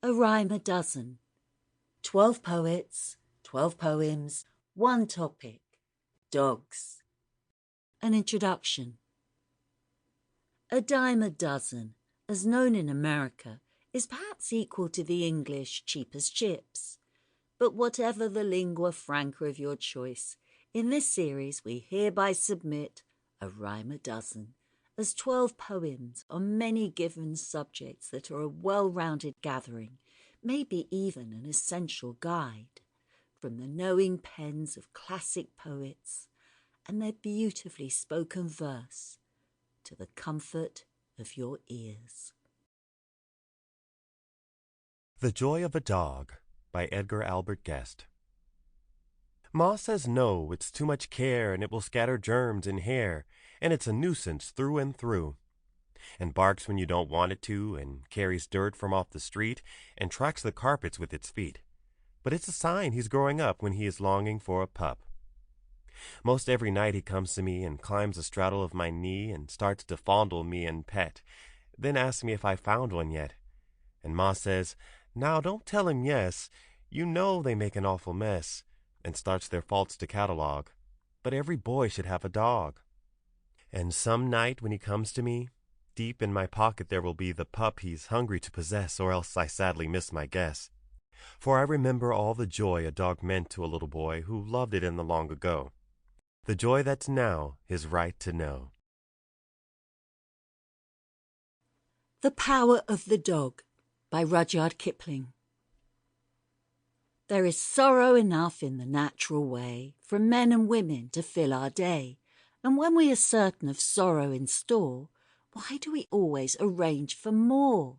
A rhyme a dozen. 12 poets, 12 poems, one topic. Dogs. An introduction. A dime a dozen, as known in America, is perhaps equal to the English cheap as chips. But whatever the lingua franca of your choice, in this series we hereby submit a rhyme a dozen, as 12 poems on many given subjects that are a well-rounded gathering, maybe even an essential guide, from the knowing pens of classic poets and their beautifully spoken verse to the comfort of your ears. The Joy of a Dog by Edgar Albert Guest. Ma says no, it's too much care, and it will scatter germs in hair, and it's a nuisance through and through, and barks when you don't want it to, and carries dirt from off the street, and tracks the carpets with its feet. But it's a sign he's growing up when he is longing for a pup. Most every night he comes to me and climbs a straddle of my knee and starts to fondle me and pet, then asks me if I found one yet. And Ma says, "Now don't tell him yes, you know they make an awful mess," and starts their faults to catalog. But every boy should have a dog. And some night when he comes to me, deep in my pocket there will be the pup he's hungry to possess, or else I sadly miss my guess. For I remember all the joy a dog meant to a little boy who loved it in the long ago. The joy that's now his right to know. The Power of the Dog by Rudyard Kipling. There is sorrow enough in the natural way for men and women to fill our day, and when we are certain of sorrow in store, why do we always arrange for more?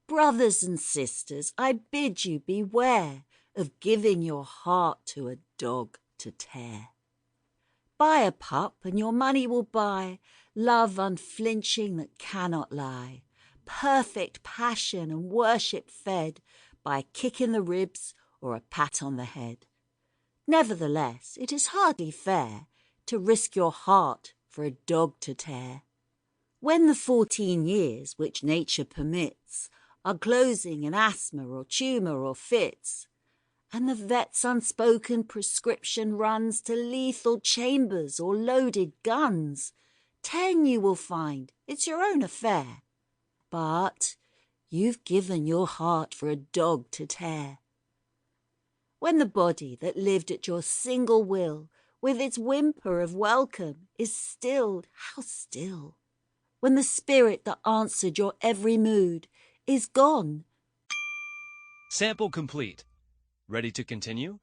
Brothers and sisters, I bid you beware of giving your heart to a dog to tear. Buy a pup and your money will buy love unflinching that cannot lie, perfect passion and worship fed by a kick in the ribs or a pat on the head. Nevertheless, it is hardly fair to risk your heart for a dog to tear. When the 14 years which nature permits are closing in asthma or tumour or fits, and the vet's unspoken prescription runs to lethal chambers or loaded guns, 10 you will find, it's your own affair. But you've given your heart for a dog to tear. When the body that lived at your single will, with its whimper of welcome, is stilled, how still? When the spirit that answered your every mood is gone. Sample complete. Ready to continue?